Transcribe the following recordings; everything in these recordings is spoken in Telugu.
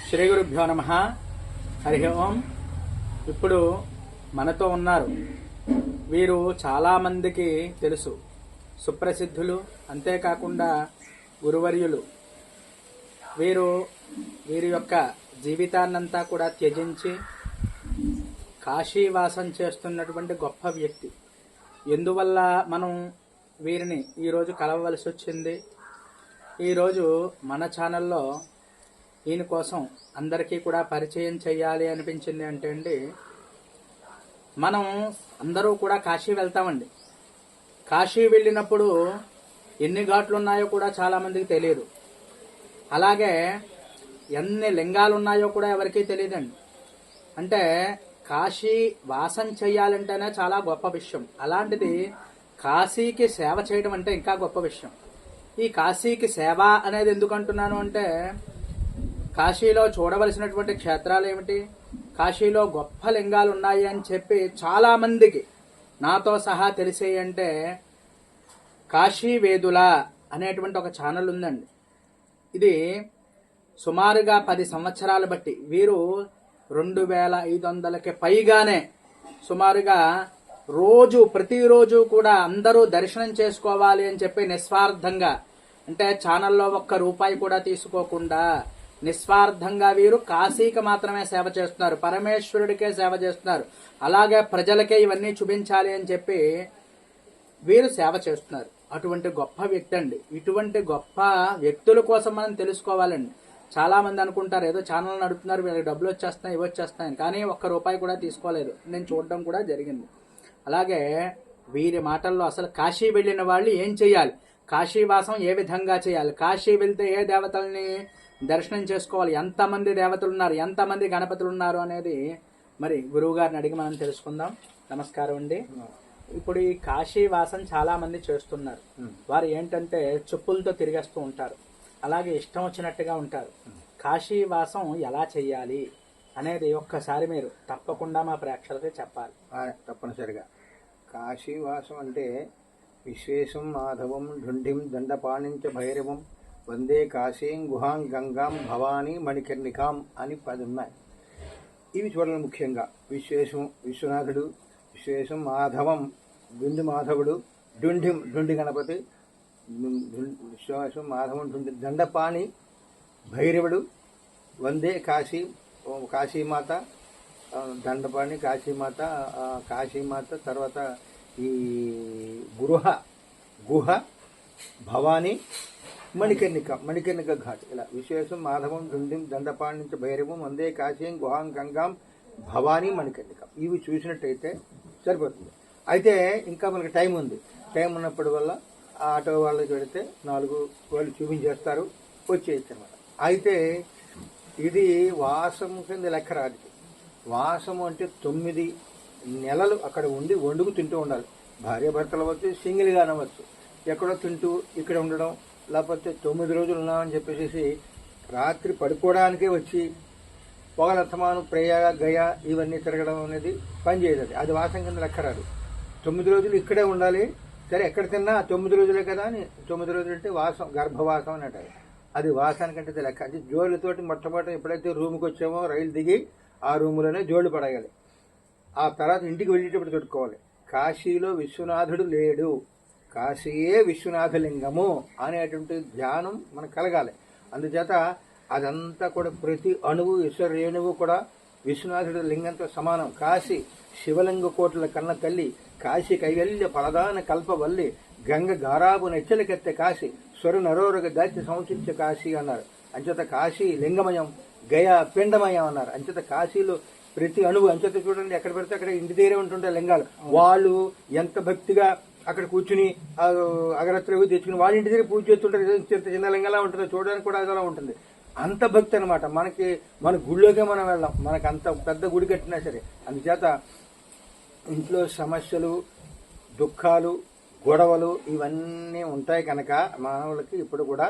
శ్రీ గురుభ్యో నమః. హరి ఓం. ఇప్పుడు మనతో ఉన్నారు. వీరు చాలామందికి తెలుసు, సుప్రసిద్ధులు, అంతేకాకుండా గురువర్యులు. వీరి యొక్క జీవితాన్నంతా కూడా త్యజించి కాశీవాసం చేస్తున్నటువంటి గొప్ప వ్యక్తి. ఎందువల్ల మనం వీరిని ఈరోజు కలవవలసి వచ్చింది? ఈరోజు మన ఛానల్లో ఈయన కోసం అందరికీ కూడా పరిచయం చేయాలి అనిపించింది. అంటే అండి, మనం అందరూ కూడా కాశీ వెళ్తామండి. కాశీ వెళ్ళినప్పుడు ఎన్ని ఘాట్లు ఉన్నాయో కూడా చాలామందికి తెలియదు. అలాగే ఎన్ని లింగాలు ఉన్నాయో కూడా ఎవరికీ తెలియదండి. అంటే కాశీ వాసం చేయాలంటేనే చాలా గొప్ప విషయం. అలాంటిది కాశీకి సేవ చేయడం అంటే ఇంకా గొప్ప విషయం. ఈ కాశీకి సేవ అనేది ఎందుకు అంటున్నాను అంటే, కాశీలో చూడవలసినటువంటి క్షేత్రాలు ఏమిటి, కాశీలో గొప్ప లింగాలు ఉన్నాయి అని చెప్పి చాలా మందికి నాతో సహా తెలిసేయి. అంటే కాశీ వేదుల అనేటువంటి ఒక ఛానల్ ఉందండి. ఇది సుమారుగా 10 సంవత్సరాలు బట్టి వీరు 2500కి పైగానే సుమారుగా ప్రతిరోజు కూడా అందరూ దర్శనం చేసుకోవాలి అని చెప్పి నిస్వార్థంగా, అంటే ఛానల్లో ఒక్క రూపాయి కూడా తీసుకోకుండా నిస్వార్థంగా వీరు కాశీకి మాత్రమే సేవ చేస్తున్నారు, పరమేశ్వరుడికే సేవ చేస్తున్నారు. అలాగే ప్రజలకే ఇవన్నీ చూపించాలి అని చెప్పి వీరు సేవ చేస్తున్నారు. అటువంటి గొప్ప వ్యక్తి అండి. ఇటువంటి గొప్ప వ్యక్తుల కోసం మనం తెలుసుకోవాలండి. చాలా మంది అనుకుంటారు ఏదో ఛానల్ నడుపుతున్నారు, వీళ్ళకి డబ్బులు వచ్చేస్తున్నాయి, ఇవి వచ్చేస్తున్నాయని. కానీ ఒక్క రూపాయి కూడా తీసుకోలేదు. నేను చూడడం కూడా జరిగింది. అలాగే వీరి మాటల్లో అసలు కాశీ వెళ్ళిన వాళ్ళు ఏం చేయాలి, కాశీవాసం ఏ విధంగా చేయాలి, కాశీ వెళ్తే ఏ దేవతల్ని దర్శనం చేసుకోవాలి, ఎంతమంది దేవతలు ఉన్నారు, ఎంతమంది గణపతులు ఉన్నారు అనేది మరి గురువు గారిని అడిగి మనం తెలుసుకుందాం. నమస్కారం అండి. ఇప్పుడు ఈ కాశీవాసం చాలా మంది చేస్తున్నారు. వారు ఏంటంటే చెప్పులతో తిరిగేస్తూ ఉంటారు, అలాగే ఇష్టం వచ్చినట్టుగా ఉంటారు. కాశీవాసం ఎలా చెయ్యాలి అనేది ఒక్కసారి మీరు తప్పకుండా మా ప్రేక్షకులకి చెప్పాలి. తప్పనిసరిగా కాశీవాసం అంటే విశ్వేశం మాధవం ఢుంఢిం దండపాణించ భైరవం వందే కాశీం గుహాం గంగాం భవానీ మణికర్ణికాం అని 10 ఉన్నాయి. ఇవి చూడాలి. ముఖ్యంగా విశ్వనాథుడు, విశ్వేశం మాధవం బిందు మాధవుడు, ఢుండి గణపతి, విశ్వేశం మాధవం ఢుండి దండపాణి భైరవుడు, వందే కాశీమాత దండపాణి కాశీమాత, తర్వాత ఈ గుహ భవానీ మణికర్ణిక ఘాట్. ఇలా విశ్వేశం మాధవం ఢుండిం దండపాణి నుంచి భైరవం వందే కాశీం గుహాం గంగాం భవానీ మణికర్ణిక. ఇవి చూసినట్టయితే సరిపోతుంది. అయితే ఇంకా మనకి టైం ఉంది. టైం ఉన్నప్పటి వల్ల ఆ ఆటో వాళ్ళకి పెడితే 4 వాళ్ళు చూపించేస్తారు, వచ్చేయచ్చు అన్నమాట. అయితే ఇది వాసం కింద లెక్క రాదు. వాసము అంటే 9 నెలలు అక్కడ ఉండి వండుకు తింటూ ఉండాలి. భార్యాభర్తలు అవ్వచ్చు, సింగిల్గా అనవచ్చు, ఎక్కడో తింటూ ఇక్కడ ఉండడం. లేకపోతే 9 రోజులు ఉన్నామని చెప్పేసి రాత్రి పడుకోవడానికే వచ్చి పొగలత్తమాను ప్రయాగ గయ ఇవన్నీ తిరగడం అనేది పనిచేయదు. అది వాసం కింద లెక్క రాదు. 9 రోజులు ఇక్కడే ఉండాలి. సరే, ఎక్కడ తిన్నా 9 రోజులే కదా అని 9 రోజులు అంటే వాసం, గర్భవాసం అని అంటారు. అది వాసానికంటే లెక్క. అది జోళ్ళతోటి మొట్టమొదటి ఎప్పుడైతే రూమ్కి వచ్చామో రైలు దిగి ఆ రూములోనే జోళ్ళు పడగాలి. ఆ తర్వాత ఇంటికి వెళ్ళేటప్పుడు తొడుక్కోవాలి. కాశీలో విశ్వనాథుడు లేడు, కాశీయే విశ్వనాథలింగము అనేటువంటి ధ్యానం మనకు కలగాలి. అందుచేత అదంతా కూడా ప్రతి అణువు రేణువు కూడా విశ్వనాథుడి లింగంతో సమానం. కాశీ శివలింగ కోట్ల కన్న తల్లి, కాశీ కైవల్య పరదాన కల్పవల్లి, గంగ గారాపు నెచ్చలికెత్తే కాశీ, స్వరు నరోరగ దాచి సంశించే కాశీ అన్నారు. అంచేత కాశీ లింగమయం, గయ పిండమయం అన్నారు. అంచేత కాశీలో ప్రతి అణువు, అంచేత చూడండి ఎక్కడ పెడితే అక్కడ ఇంటి దగ్గరే ఉంటుంటాయి లింగాలు. వాళ్ళు ఎంత భక్తిగా అక్కడ కూర్చుని అగరత్తులు తెచ్చుకుని వాళ్ళ ఇంటి దగ్గర పూజ చేస్తుంటారు. చిన్న లింగలా ఉంటుందో చూడడానికి కూడా అలా ఉంటుంది. అంత భక్తి అనమాట. మన గుడిలోకే మనం వెళ్ళాం, మనకు అంత పెద్ద గుడి కట్టినా సరే. అందుచేత ఇంట్లో సమస్యలు, దుఃఖాలు, గొడవలు ఇవన్నీ ఉంటాయి కనుక మానవులకి ఇప్పుడు కూడా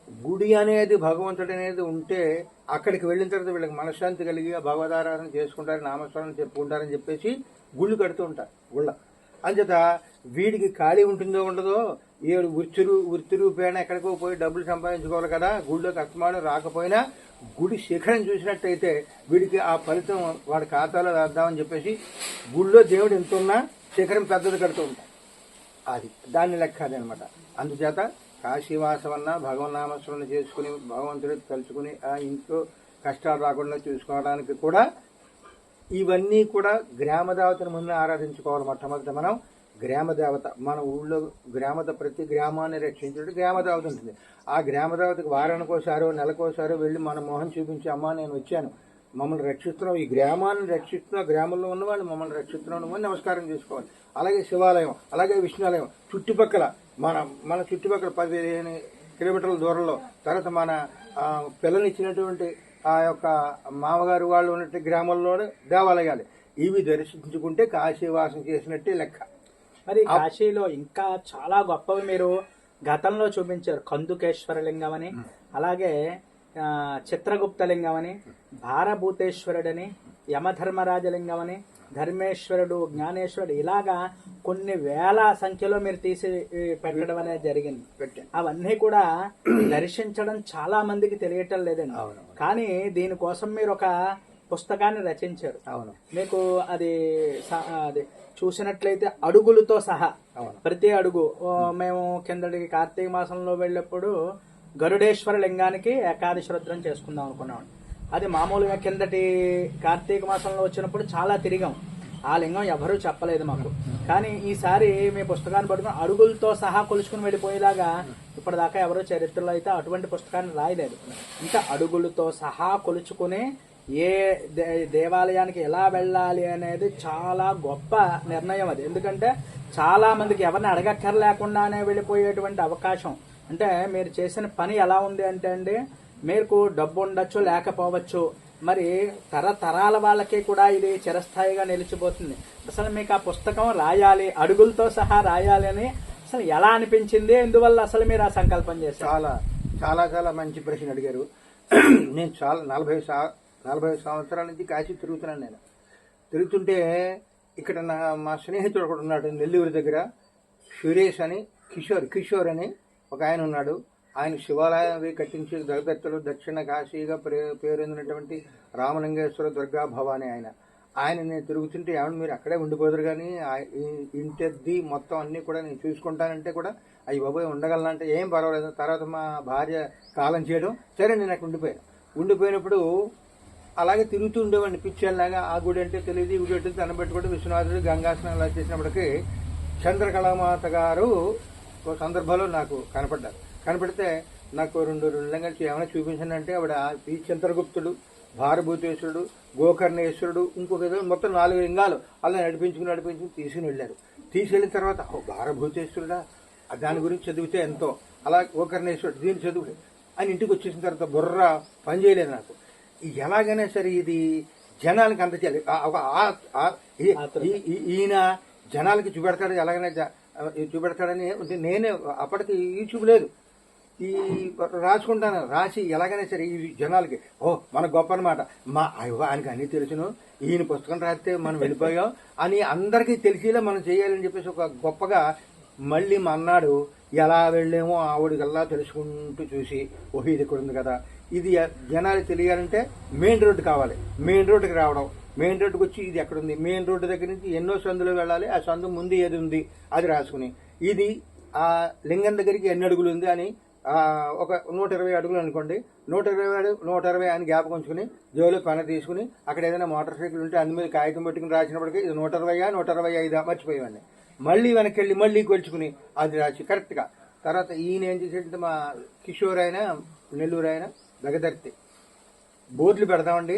గుడి అనేది, భగవంతుడు అనేది ఉంటే అక్కడికి వెళ్ళిన తర్వాత వీళ్ళకి మనశ్శాంతి కలిగి భగవదారాధన చేసుకుంటారు, నామస్మరణ చెప్పుకుంటారని చెప్పేసి గుళ్ళు కడుతూ ఉంటారు. గుళ్ళ అంచేత వీడికి ఖాళీ ఉంటుందో ఉండదో ఏడు వృత్తి రూపేణ ఎక్కడికో పోయి డబ్బులు సంపాదించుకోవాలి కదా, గుడిలోకి అస్తమానం రాకపోయినా గుడి శిఖరం చూసినట్టయితే వీడికి ఆ ఫలితం వాడి ఖాతాలో వేద్దామని చెప్పేసి గుడిలో దేవుడు ఎంతున్నా శిఖరం పెద్దది కడుతూ ఉంటాం. అది దాన్ని లెక్క అది అనమాట. అందుచేత కాశీవాసమన్నా భగవన్నామస్మరణ చేసుకుని భగవంతుడు తలుచుకుని ఆ ఇంట్లో కష్టాలు రాకుండా చూసుకోవడానికి కూడా ఇవన్నీ కూడా గ్రామ దేవతను ముందు ఆరాధించుకోవాలి. మొట్టమొదటి మనం గ్రామ దేవత, మన ఊళ్ళో ప్రతి గ్రామాన్ని రక్షించే గ్రామ దేవత ఉంటుంది. ఆ గ్రామ దేవతకు వారానికోసారో నెలకోసారో వెళ్ళి మన మొహం చూపించి, అమ్మా నేను వచ్చాను, మమ్మల్ని రక్షిస్తున్నావు, ఈ గ్రామాన్ని రక్షిస్తున్నా, గ్రామంలో ఉన్నవాళ్ళు మమ్మల్ని రక్షిస్తున్నావు అని నమస్కారం చేసుకోవాలి. అలాగే శివాలయం, అలాగే విష్ణులయం చుట్టుపక్కల మన చుట్టుపక్కల 15 కిలోమీటర్ల దూరంలో, తర్వాత మన పిల్లనిచ్చినటువంటి ఆ యొక్క మామగారు వాళ్ళు ఉన్నట్టు గ్రామంలో దేవాలయాలు ఇవి దర్శించుకుంటే కాశీవాసం చేసినట్టే లెక్క. మరి కాశీలో ఇంకా చాలా గొప్పవి మీరు గతంలో చూపించారు. కందుకేశ్వర లింగం అని, అలాగే చిత్రగుప్త లింగం అని, భారభూతేశ్వరుడని, యమధర్మరాజలింగం అని, ధర్మేశ్వరుడు, జ్ఞానేశ్వరుడు, ఇలాగా కొన్ని వేల సంఖ్యలో మీరు తీసి పెట్టడం అనేది జరిగింది. అవన్నీ కూడా దర్శించడం చాలా మందికి తెలియటం లేదండి. కానీ దీనికోసం మీరు ఒక పుస్తకాన్ని రచించారు. అవును, మీకు అది చూసినట్లయితే అడుగులతో సహా ప్రతి అడుగు, మేము కిందటి కార్తీక మాసంలో వెళ్ళినప్పుడు గరుడేశ్వర లింగానికి ఏకాదశి రుద్రం చేసుకుందాం అనుకున్నాం. అది మామూలుగా కిందటి కార్తీక మాసంలో వచ్చినప్పుడు చాలా తిరిగాం. ఆ లింగం ఎవరూ చెప్పలేదు మాకు. కానీ ఈసారి మీ పుస్తకాన్ని పట్టుకుని అడుగులతో సహా కొలుచుకుని వెళ్ళిపోయేలాగా ఇప్పటిదాకా ఎవరో చరిత్రలో అయితే అటువంటి పుస్తకాన్ని రాయలేదు. ఇంకా అడుగులతో సహా కొలుచుకుని ఏ దేవాలయానికి ఎలా వెళ్ళాలి అనేది చాలా గొప్ప నిర్ణయం అది. ఎందుకంటే చాలా మందికి ఎవరిని అడగక్కర్లేకుండానే వెళ్ళిపోయేటువంటి అవకాశం. అంటే మీరు చేసిన పని ఎలా ఉంది అంటే అండి, మీకు డబ్బు ఉండొచ్చు లేకపోవచ్చు, మరి తరతరాల వాళ్ళకి కూడా ఇది చిరస్థాయిగా నిలిచిపోతుంది. అసలు మీకు ఆ పుస్తకం రాయాలి, అడుగులతో సహా రాయాలి అని అసలు ఎలా అనిపించింది? ఎందువల్ల అసలు మీరు ఆ సంకల్పం చేశారు? చాలా చాలా చాలా మంచి ప్రశ్న అడిగారు. నేను చాలా 40 సంవత్సరాల నుంచి కాశీ తిరుగుతున్నాను. నేను తిరుగుతుంటే ఇక్కడ మా స్నేహితుడు ఒకడు ఉన్నాడు నెల్లూరు దగ్గర, సురేష్ అని, కిషోర్ అని ఒక ఆయన ఉన్నాడు. ఆయన శివాలయం అవి కట్టించి జగదత్తులు దక్షిణ కాశీగా పేరొందినటువంటి రామలింగేశ్వర దుర్గా భవాని ఆయన నేను తిరుగుతుంటే, ఏమన్నా మీరు అక్కడే ఉండిపోదురు కానీ ఇంటద్ది మొత్తం అన్నీ కూడా నేను చూసుకుంటానంటే కూడా అయ్యి బాబోయ్ ఉండగలనంటే ఏం పర్వాలేదు. తర్వాత మా భార్య కాలం చేయడం, సరే నేను అక్కడ ఉండిపోయినప్పుడు అలాగే తిరుగుతూ ఉండేవాడిని పిచ్చేలాగా. ఆ గుడి అంటే తెలియదు, ఈ గుడి అంటే దండం పెట్టుకుంటూ విశ్వనాథుడు గంగాస్నానం అలా చేసినప్పటికీ చంద్రకళామాత గారు ఒక సందర్భంలో నాకు కనపడితే నాకు రెండు లింగాలు ఏమైనా చూపించండి అంటే ఆవిడ ఈ చిత్రగుప్తుడు, భారభూతేశ్వరుడు, గోకర్ణేశ్వరుడు, ఇంకొక మొత్తం 4 లింగాలు అలా నడిపించుకుని తీసుకుని వెళ్ళారు. తీసుకెళ్ళిన తర్వాత భారభూతేశ్వరుడా దాని గురించి చదివితే ఎంతో, అలా గోకర్ణేశ్వరుడు దీన్ని చదువు అని ఇంటికి వచ్చేసిన తర్వాత బుర్ర పనిచేయలేదు నాకు. ఎలాగైనా సరే ఇది జనాలకి అంత చేయాలి. ఈయన జనాలకి చూపెడతాడు, ఎలాగైనా చూపెడతాడని నేనే అప్పటికి యూట్యూబ్ లేదు, ఈ రాసుకుంటాను. రాసి ఎలాగైనా సరే ఈ జనాలకి మన గొప్ప అనమాట, ఆయనకి అన్నీ తెలుసును, ఈయన పుస్తకం రాస్తే మనం వెళ్ళిపోయాం అని అందరికీ తెలిసేలా మనం చేయాలని చెప్పేసి ఒక గొప్పగా మళ్ళీ మన్నాడు ఎలా వెళ్ళామో ఆవిడకల్లా తెలుసుకుంటూ చూసి ఇది ఇక్కడ ఉంది కదా, ఇది జనాలు తెలియాలంటే మెయిన్ రోడ్డు కావాలి. మెయిన్ రోడ్డుకి రావడం, మెయిన్ రోడ్డుకి వచ్చి ఇది ఎక్కడుంది, మెయిన్ రోడ్డు దగ్గర నుంచి ఎన్నో సందులు వెళ్ళాలి, ఆ సందు ముందు ఏది ఉంది అది రాసుకుని, ఇది ఆ లింగం దగ్గరికి ఎన్ని అడుగులు ఉంది అని ఒక 120 అడుగులు అనుకోండి, 120 అని జ్ఞాపకం ఉంచుకుని జోలు పెన తీసుకుని అక్కడ ఏదైనా మోటార్ సైకిల్ ఉంటే అందు మీద కాగితం పెట్టుకుని రాసినప్పటికీ ఇది 125 మర్చిపోయేవాడిని. మళ్ళీ వెనక్కి వెళ్ళి మళ్ళీ కొలుచుకుని అది రాసి కరెక్ట్గా. తర్వాత ఈయన ఏం చేసేటంటే మా కిషోర్ అయినా నెల్లూరు అయినా దగదర్తి బోర్డులు పెడదామండి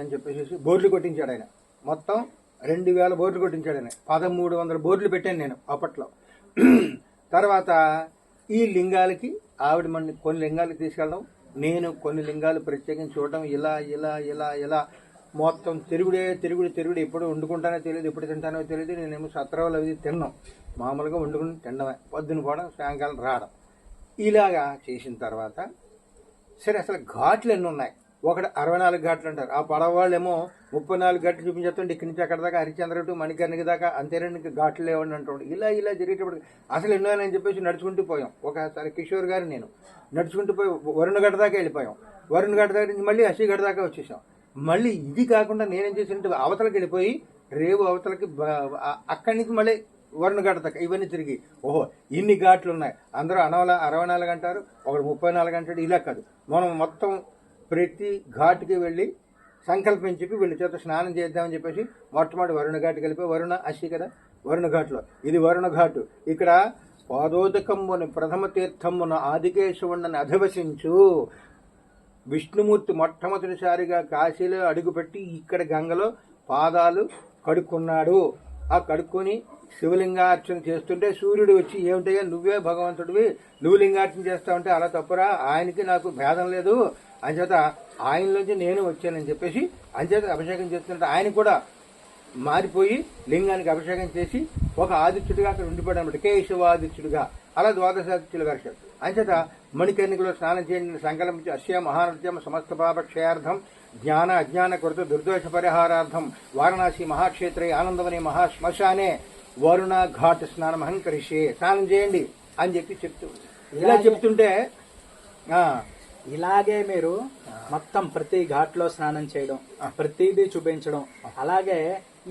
అని చెప్పేసి బోర్డులు కొట్టించాడు ఆయన. మొత్తం 2000 బోర్డులు కొట్టించాడు ఆయన. 1300 బోర్డులు పెట్టాను నేను అప్పట్లో. తర్వాత ఈ లింగాలకి ఆవిడ మన కొన్ని లింగాలకి తీసుకెళ్ళడం, నేను కొన్ని లింగాలు ప్రత్యేకించి చూడడం, ఇలా ఇలా ఇలా ఇలా మొత్తం తిరుగుడు ఎప్పుడు వండుకుంటానో తెలియదు, ఎప్పుడు తింటానో తెలియదు. నేనేమో సత్రాలు అవి తిన్నాం, మామూలుగా వండుకుని తినడమే, పొద్దున పోవడం సాయంకాలం రావడం. ఇలాగా చేసిన తర్వాత సరే అసలు ఘాట్లు ఎన్ని ఉన్నాయి, ఒకటి 64 ఘాట్లు అంటారు. ఆ పడవ వాళ్ళేమో 34 ఘాట్లు చూపించేస్తుంటే ఇక్కడి నుంచి అక్కడ దాకా హరిశ్చంద్ర టు మణికర్ణిక దాకా అంతేనండి, ఇంకా ఘాట్లు లేవండి అంటుండే. ఇలా జరిగేటప్పుడు అసలు ఎన్నో అని చెప్పేసి నడుచుకుంటూ పోయాం. ఒకసారి కిషోర్ గారు నేను నడుచుకుంటూ పోయి వరుణ్ గడ్డ దాకా వెళ్ళిపోయాం. వరుణ్ గడ్డ దగ్గర నుంచి మళ్ళీ అసీగడ్డ దాకా వచ్చేసాం. మళ్ళీ ఇది కాకుండా నేనేం చేసినట్టు అవతలకి వెళ్ళిపోయి రేవు అవతలకి అక్కడి నుంచి మళ్ళీ వరుణ్ గడ్డ దాకా ఇవన్నీ తిరిగి ఓహో ఇన్ని ఘాట్లు ఉన్నాయి. అందరూ 64 అంటారు, ఒకడు 34 అంటాడు. ఇలా కాదు, మనం మొత్తం ప్రతి ఘాటుకి వెళ్ళి సంకల్పం చెప్పి వీళ్ళ చేత స్నానం చేద్దామని చెప్పేసి మొట్టమొదటి వరుణ ఘాటుకి వెళ్ళిపోయి వరుణ అసి కదా వరుణ ఘాట్లో ఇది వరుణ ఘాటు. ఇక్కడ పాదోదకమ్ముని ప్రథమ తీర్థమ్మున ఆదికేశవుణ్ణని అధివసించు విష్ణుమూర్తి మొట్టమొదటిసారిగా కాశీలో అడుగుపెట్టి ఇక్కడ గంగలో పాదాలు కడుక్కున్నాడు. ఆ కడుక్కొని శివలింగార్చన చేస్తుంటే సూర్యుడు వచ్చి ఏమిటయ్యా నువ్వే భగవంతుడివి, నువ్వు లింగార్చన చేస్తావంటే అలా తప్పురా, ఆయనకి నాకు భేదం లేదు, అంచేత ఆయనలోంచి నేను వచ్చానని చెప్పేసి అంచేత అభిషేకం చేస్తుంటే ఆయన కూడా మారిపోయి లింగానికి అభిషేకం చేసి ఒక ఆదిత్యుడిగా అక్కడ ఉండిపోయాడు అనమాట, కేశవాదిత్యుడిగా. అలా ద్వాదశాదిత్యులు వర్షం అంచేత మణికర్ణికలో స్నానం చేయండి సంకల్పించి అస్య మహానృత్యం సమస్త పాపక్షయార్థం జ్ఞాన అజ్ఞాన కృత దుర్దోష పరిహారార్థం వారణాసి మహాక్షేత్రే ఆనందవనే మహాశ్మశానే వరుణ ఘాట్ స్నానం అహంకరిషే స్నానం చేయండి అని చెప్పి ఇలా చెప్తుంటే ఇలాగే మీరు మొత్తం ప్రతి ఘాట్లో స్నానం చేయడం, ప్రతిదీ చూపించడం, అలాగే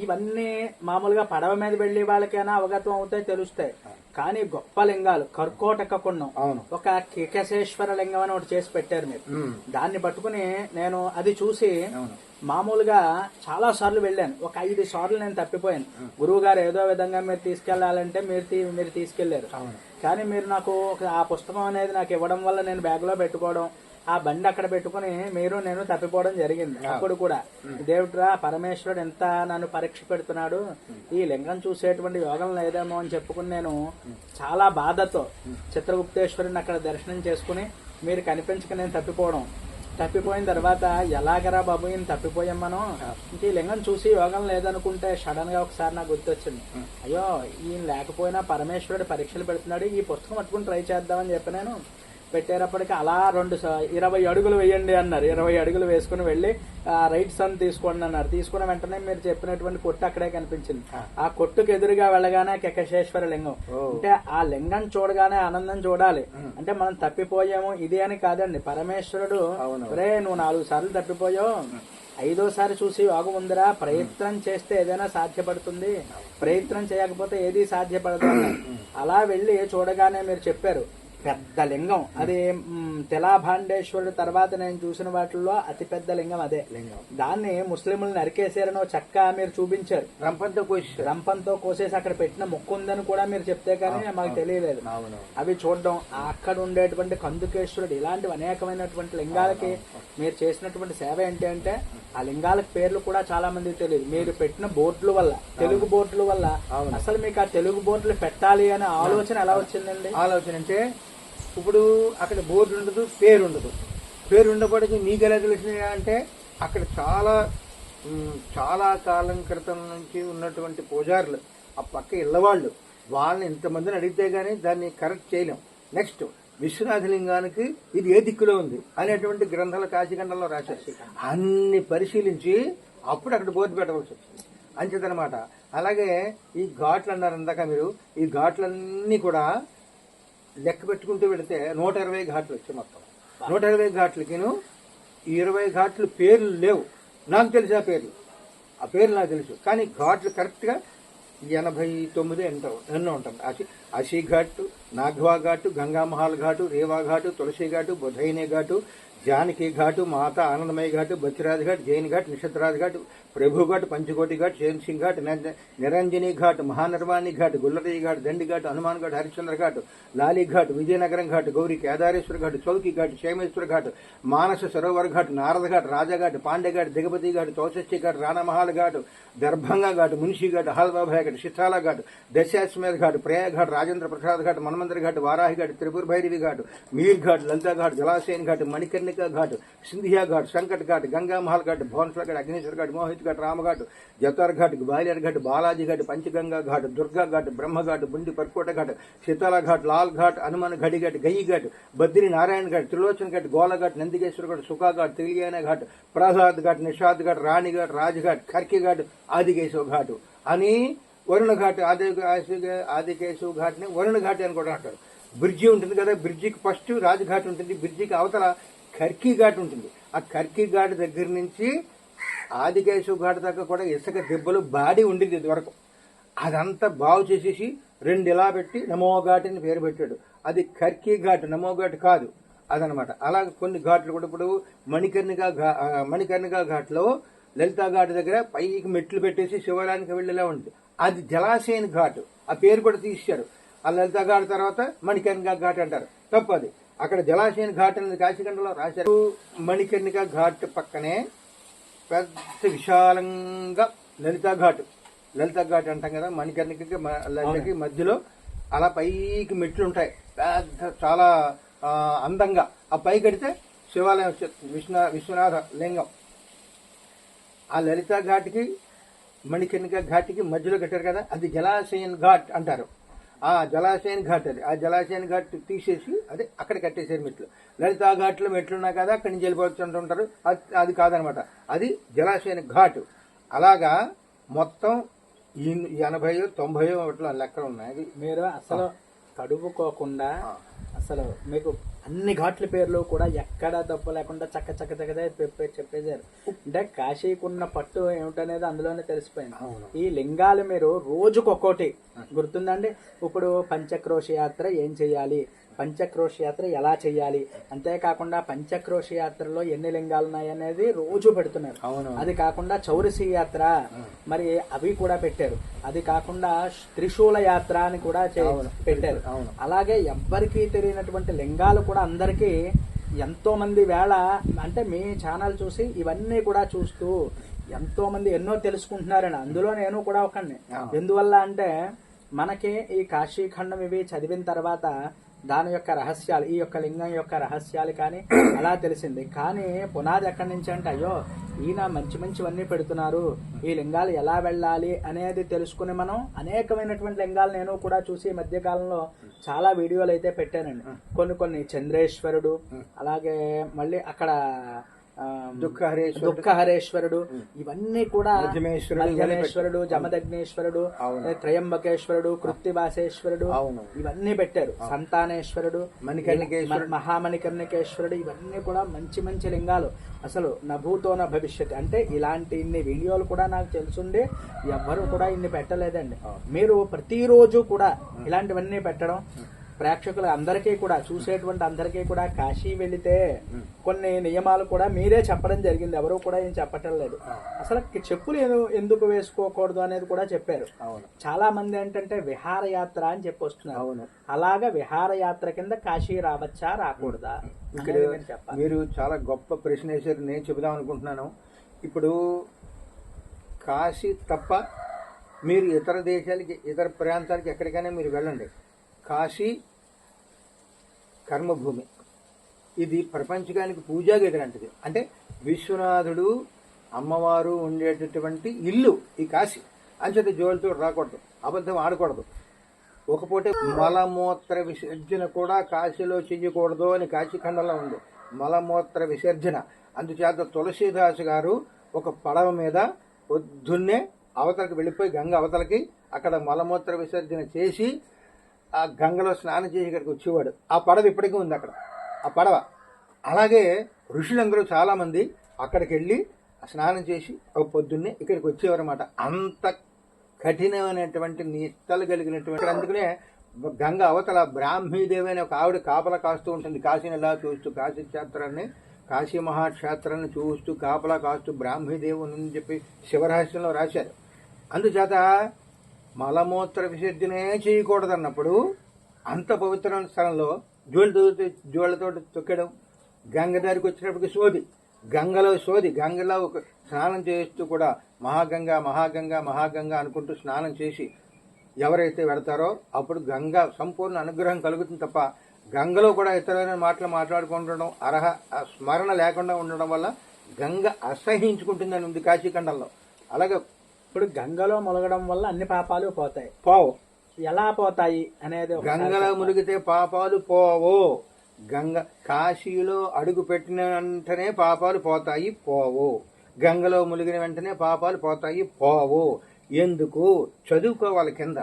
ఇవన్నీ మామూలుగా పడవ మీద వెళ్లి వాళ్ళకైనా అవగతం అవుతాయి, తెలుస్తాయి. కానీ గొప్ప లింగాలు కర్కోటక కుండం, ఒక కేకశేశ్వర లింగం అని ఒకటి చేసి పెట్టారు మీరు. దాన్ని పట్టుకుని నేను అది చూసి మామూలుగా చాలా సార్లు వెళ్ళాను. ఒక 5 సార్లు నేను తప్పిపోయాను. గురువు గారు ఏదో విధంగా మీరు తీసుకెళ్లాలంటే మీరు తీసుకెళ్లారు. కానీ మీరు నాకు ఆ పుస్తకం అనేది నాకు ఇవ్వడం వల్ల నేను బ్యాగ్ లో పెట్టుకోవడం, ఆ బండి అక్కడ పెట్టుకుని నేను తప్పిపోవడం జరిగింది. అప్పుడు కూడా దేవుడ్రా పరమేశ్వరుడు ఎంత నన్ను పరీక్ష పెడుతున్నాడు, ఈ లింగం చూసేటువంటి యోగం లేదేమో అని చెప్పుకుని నేను చాలా బాధతో చిత్రగుప్తేశ్వరుని అక్కడ దర్శనం చేసుకుని మీరు కనిపించక నేను తప్పిపోయిన తర్వాత ఎలాగరా బాబు ఈయన తప్పిపోయాం మనం, ఇంక ఈ లింగం చూసి యోగం లేదనుకుంటే సడన్ గా ఒకసారి నాకు గుర్తొచ్చింది, అయ్యో ఈయన లేకపోయినా పరమేశ్వరుడు పరీక్షలు పెడుతున్నాడు, ఈ పుస్తకం పట్టుకుని ట్రై చేద్దామని చెప్పి నేను పెట్టేటప్పటికి అలా 20 అడుగులు వేయండి అన్నారు. 20 అడుగులు వేసుకుని వెళ్ళి రైట్ సన్ తీసుకోండి అన్నారు. తీసుకున్న వెంటనే మీరు చెప్పినటువంటి కొట్టు అక్కడే కనిపించింది. ఆ కొట్టుకు ఎదురుగా వెళ్ళగానే కేకశేశ్వర లింగం. అంటే ఆ లింగం చూడగానే ఆనందం చూడాలి. అంటే మనం తప్పిపోయాము ఇది అని కాదండి. పరమేశ్వరుడు రే నువ్వు 4 సార్లు తప్పిపోయావు, 5వసారి చూసి యోగం ఉందిరా, ప్రయత్నం చేస్తే ఏదైనా సాధ్యపడుతుంది, ప్రయత్నం చేయకపోతే ఏది సాధ్యపడదు. అలా వెళ్ళి చూడగానే మీరు చెప్పారు పెద్ద లింగం అది. తెలాభాండేశ్వరుడు తర్వాత నేను చూసిన వాటిల్లో అతి పెద్ద లింగం అదే లింగం. దాన్ని ముస్లింలు నరికేశారనో చక్క మీరు చూపించారు, రంపంతో కోసేసి అక్కడ పెట్టిన మొక్కు ఉందని కూడా మీరు చెప్తే కానీ మాకు తెలియలేదు. అవి చూడడం, అక్కడ ఉండేటువంటి కందుకేశ్వరుడు, ఇలాంటివి అనేకమైనటువంటి లింగాలకి మీరు చేసినటువంటి సేవ ఏంటి అంటే ఆ లింగాలకు పేర్లు కూడా చాలా మందికి తెలియదు. మీరు పెట్టిన బోర్డుల వల్ల, తెలుగు బోర్డుల వల్ల అసలు మీకు ఆ తెలుగు బోర్డులు పెట్టాలి అనే ఆలోచన ఎలా వచ్చిందండి? ఆలోచన అంటే ఇప్పుడు అక్కడ బోర్డు ఉండదు, పేరు ఉండదు. పేరు ఉండబడికి నీకు ఎలా తెలిసింది అంటే అక్కడ చాలా కాలం క్రితం నుంచి ఉన్నటువంటి పూజారులు, ఆ పక్క ఇళ్ళవాళ్ళు, వాళ్ళని ఇంతమందిని అడిగితే గానీ దాన్ని కరెక్ట్ చేయలేం. నెక్స్ట్ విశ్వనాథలింగానికి ఇది ఏ దిక్కులో ఉంది అనేటువంటి గ్రంథాలు కాశీఖండంలో రాశారు. అన్ని పరిశీలించి అప్పుడు అక్కడ బోర్డు పెట్టవలసి వచ్చింది అంచేదనమాట. అలాగే ఈ ఘాట్లు అన్నారు ఇందాక మీరు, ఈ ఘాట్లన్నీ కూడా లెక్క పెట్టుకుంటూ వెళితే 120 ఘాట్లు వచ్చాయి మొత్తం. 120 ఘాట్లకిను 20 ఘాట్లు పేర్లు లేవు. నాకు తెలిసి ఆ పేర్లు నాకు తెలుసు, కానీ ఘాట్లు కరెక్ట్గా 89 ఎన్నో ఉంటుంది. అషీ ఘాటు, నాఘ్వా ఘాటు, గంగామహాల్ ఘాటు, రేవా ఘాటు, తులసి ఘాటు, బుధైనే ఘాటు, జానకి ఘాటు, మాతా ఆనందమయ ఘాటు, బచ్చిరాజ్ ఘాట్, జైన్ ఘాట్, నిషత్రాజ్ ఘాట్, ప్రభు ఘాట్, పంచకోటి ఘాట్, చైన్ సింగ్ ఘాట్, నిరంజని ఘాట్, మహానిర్వాణి ఘాట్, గుల్లరీ ఘాట్, దండి ఘాట్, హనుమాన్ ఘాట్, హరిశ్చంద్ర ఘాట్, లాలి ఘాట్, విజయనగరం ఘాట్, గౌరీ కేదారేశ్వర ఘాట్, చౌకి ఘాట్, క్షేమేశ్వర ఘాట్, మానస సరోవర్ ఘాట్, నారద ఘాట్, రాజాఘాట్, పాండే ఘాట్, దిగపతి ఘాట్, చౌషష్ఠి ఘాట్, రాణమహాల్ ఘాట్, దర్భంగా ఘాట్, మున్షి ఘాట్, హాల్బాభాయ్ ఘాట్, శిథాల ఘాట్, దశాశ్వమేధ ఘాట్, ప్రేయ ఘాట్, రాజేంద్ర ప్రసాద్ ఘాట్, మన్మందిర ఘాట్, వారాహి ఘాట్, త్రిపుర భైరవి ఘాట్, మీర్ ఘాట్, లలితా ఘాట్, జలాశయన్ ఘాట్, మణికర్ణి మణికర్ణికా ఘాట్, సింధియా ఘాట్, సంకట్ ఘాట్, గంగా మహల్ ఘాట్, భువనేశ్వర ఘాట్, అగ్నేశ్వర ఘాట్, మోహిత్ ఘాట్, రామఘాట్, జతార్ ఘాట్, గ్వాలియర్ ఘాట్, బాలాజీ ఘాట్, పంచగంగా ఘాట్, దుర్గా ఘాట్, బ్రహ్మ ఘాట్, బుండి పర్కోట ఘాట్, సీతాల ఘాట్, లాల్ ఘాట్, హనుమాన్ ఘడి ఘాట్, గయి ఘాట్, బద్రి నారాయణ ఘాట్, త్రిలోచన్ ఘాట్, గోల ఘాట్, నందికేశ్వర ఘాట్, సుఖా ఘాట్, తిలియాన ఘాట్, ప్రహ్లాద్ ఘాట్, నిషాద్ ఘాట్, రాణి ఘాట్, రాజ్ ఘాట్, ఖర్కి ఘాట్, ఆదికేశవ ఘాట్ అని వరుణ ఘాట్, ఆదికేశవ ఘాట్ ని వరుణ ఘాట్ అని కూడా అంటారు. బ్రిడ్జి ఉంటుంది కదా, బ్రిడ్జికి ఫస్ట్ రాజ్ ఘాట్ ఉంటుంది, బ్రిడ్జికి అవతల ఖర్కి ఘాట్ ఉంటుంది. ఆ ఖర్కి ఘాట్ దగ్గర నుంచి ఆదికేశవ ఘాట్ దాకా కూడా ఇసుక దెబ్బలు బాడి ఉండింది ఇది వరకు. అదంతా బాగు చేసేసి 2 ఇలా పెట్టి నమో ఘాట్ అని పేరు పెట్టాడు. అది ఖర్కి ఘాట్, నమో ఘాట్ కాదు అదనమాట. అలా కొన్ని ఘాట్లు కూడా ఇప్పుడు మణికర్ణికా ఘాట్ లో లలితా ఘాట్ దగ్గర పైకి మెట్లు పెట్టేసి శివాలయానికి వెళ్ళేలా ఉంది. అది జలాశయన్ ఘాట్, ఆ పేరు కూడా తీశారు. ఆ లలితా ఘాట్ తర్వాత మణికర్ణికా ఘాట్ అంటారు, తప్పది. అక్కడ జలాశయన్ ఘాట్ అనేది కాశీఖండంలో రాశారు. మణికర్ణికా ఘాట్ పక్కనే పెద్ద విశాలంగా లలితా ఘాట్ అంటాం కదా, మణికర్ణికకి లలితకి మధ్యలో అలా పైకి మెట్లు ఉంటాయి పెద్ద, చాలా అందంగా. ఆ పైకి కడితే శివాలయం విశ్వనాథ లింగం. ఆ లలితా ఘాట్కి మణికర్ణికా ఘాట్కి మధ్యలో కట్టారు కదా, అది జలాశయన్ ఘాట్ అంటారు. ఆ జలాశయన్ ఘాట్ అది. ఆ జలాశయన్ ఘాట్ తీసేసి అదే అక్కడ కట్టేసారు మెట్లు. లలితా ఘాట్లో మెట్లు ఉన్నాయి కదా, అక్కడి నుంచి వెళ్ళిపోవచ్చు అంటుంటారు. అది కాదనమాట, అది జలాశయన్ ఘాట్. అలాగా మొత్తం 80-90 ఒకటిలో లెక్కలు ఉన్నాయి. మీరు అసలు తడుపుకోకుండా అసలు మీకు అన్ని ఘాట్ల పేర్లు కూడా ఎక్కడా తప్పు లేకుండా చక్క చెప్పేశారు. అంటే కాశీకున్న పట్టు ఏమిటనేది అందులోనే తెలిసిపోయింది. ఈ లింగాలు మీరు రోజుకొక్కటి గుర్తుందండి. ఇప్పుడు పంచక్రోశ యాత్ర ఏం చెయ్యాలి, పంచక్రోశ యాత్ర ఎలా చెయ్యాలి, అంతేకాకుండా పంచక్రోశ యాత్రలో ఎన్ని లింగాలు ఉన్నాయి అనేది రోజు పెడుతున్నారు. అది కాకుండా చౌరసి యాత్ర మరి అవి కూడా పెట్టారు. అది కాకుండా త్రిశూల యాత్ర అని కూడా పెట్టారు. అలాగే ఎవ్వరికీ తెలియనటువంటి లింగాలు కూడా అందరికీ ఎంతో మంది వేళ అంటే మీ ఛానల్ చూసి ఇవన్నీ కూడా చూస్తూ ఎంతో మంది ఎన్నో తెలుసుకుంటున్నారని, అందులో నేను కూడా ఒకడిని. ఎందువల్ల అంటే మనకి ఈ కాశీఖండం ఇవి చదివిన తర్వాత దాని యొక్క రహస్యాలు, ఈ యొక్క లింగం యొక్క రహస్యాలు కానీ అలా తెలిసింది. కానీ పునాది ఎక్కడి నుంచి అంటే అయ్యో ఈయన మంచివన్నీ పెడుతున్నారు, ఈ లింగాలు ఎలా వెళ్ళాలి అనేది తెలుసుకుని మనం అనేకమైనటువంటి లింగాలు నేను కూడా చూసి ఈ మధ్య కాలంలో చాలా వీడియోలు అయితే పెట్టానండి. కొన్ని చంద్రేశ్వరుడు, అలాగే మళ్ళీ అక్కడ దుఃఖహరేశ్వరుడు, ఇవన్నీ కూడా మధ్యమేశ్వరుడు, జమదగ్నేశ్వరుడు, త్రయంబకేశ్వరుడు, కృత్తివాసేశ్వరుడు, ఇవన్నీ పెట్టారు. సంతానేశ్వరుడు, మహామణికర్ణికేశ్వరుడు, ఇవన్నీ కూడా మంచి లింగాలు. అసలు నభూతో నా భవిష్యత్ అంటే ఇలాంటి ఇన్ని వీడియోలు కూడా నాకు తెలుసుండి ఎవ్వరు కూడా ఇన్ని పెట్టలేదండి. మీరు ప్రతిరోజు కూడా ఇలాంటివన్నీ పెట్టడం ప్రేక్షకులు అందరికీ కూడా, చూసేటువంటి అందరికీ కూడా కాశీ వెళితే కొన్ని నియమాలు కూడా మీరే చెప్పడం జరిగింది, ఎవరు కూడా ఏం చెప్పటం లేదు. అసలు చెప్పులు ఎందుకు వేసుకోకూడదు అనేది కూడా చెప్పారు. చాలా మంది ఏంటంటే విహారయాత్ర అని చెప్పి వస్తున్నారు. అలాగా విహారయాత్ర కింద కాశీ రావచ్చా రాకూడదా? మీరు చాలా గొప్ప ప్రశ్న వేశారు, నేను చెబుదాం అనుకుంటున్నాను. ఇప్పుడు కాశీ తప్ప మీరు ఇతర దేశాలకి, ఇతర ప్రాంతాలకి ఎక్కడికైనా మీరు వెళ్ళండి, కాశీ కర్మభూమి. ఇది ప్రపంచకానికి పూజాగది లాంటిది. అంటే విశ్వనాథుడు అమ్మవారు ఉండేటటువంటి ఇల్లు ఈ కాశీ. అంచేత జోలితో రాకూడదు, అబద్ధం ఆడకూడదు. ఒకపూట మలమూత్ర విసర్జన కూడా కాశీలో చెయ్యకూడదు అని కాశీఖండంలో ఉంది, మలమూత్ర విసర్జన. అందుచేత తులసీదాసు గారు ఒక పడవ మీద పొద్దున్నే అవతలకి వెళ్ళిపోయి గంగ అవతలకి అక్కడ మలమూత్ర విసర్జన చేసి ఆ గంగలో స్నానం చేసి ఇక్కడికి వచ్చేవాడు. ఆ పడవ ఇప్పటికీ ఉంది అక్కడ, ఆ పడవ. అలాగే ఋషులందరూ చాలా మంది అక్కడికి వెళ్ళి స్నానం చేసి పొద్దున్నే ఇక్కడికి వచ్చేవారు అన్నమాట. అంత కఠినమైనటువంటి నిష్టలు కలిగినటువంటి. అందుకనే గంగ అవతల బ్రాహ్మీదేవి అనే ఒక ఆవిడ కాపలా కాస్తూ ఉంటుంది. కాశీని ఎలా చూస్తూ, కాశీ క్షేత్రాన్ని, కాశీ మహాక్షేత్రాన్ని చూస్తూ కాపలా కాస్తూ బ్రాహ్మీదేవి అని చెప్పి శివరహస్యంలో రాశారు. అందుచేత మలమూత్ర విసర్జనే చేయకూడదన్నప్పుడు అంత పవిత్రమైన స్థలంలో జోళ్ళతో తొక్కడం, గంగ దారికి వచ్చినప్పటికి సోది, గంగలో ఒక స్నానం చేస్తూ కూడా మహాగంగా అనుకుంటూ స్నానం చేసి ఎవరైతే వెడతారో అప్పుడు గంగ సంపూర్ణ అనుగ్రహం కలుగుతుంది తప్ప గంగలో కూడా ఇతరమైన మాటలు మాట్లాడుకుంటడం ఆ స్మరణ లేకుండా ఉండడం వల్ల గంగ అసహించుకుంటుందని ఉంది కాశీఖండంలో. అలాగే ఇప్పుడు గంగలో ములగడం వల్ల అన్ని పాపాలు పోతాయి. పోవు. ఎలా పోతాయి అనేది గంగలో మునిగితే పాపాలు పోవు. గంగ కాశీలో అడుగు పెట్టిన వెంటనే పాపాలు పోతాయి, పోవు. గంగలో మునిగిన వెంటనే పాపాలు పోతాయి, పోవు. ఎందుకు? చదువుకోవాలి కింద.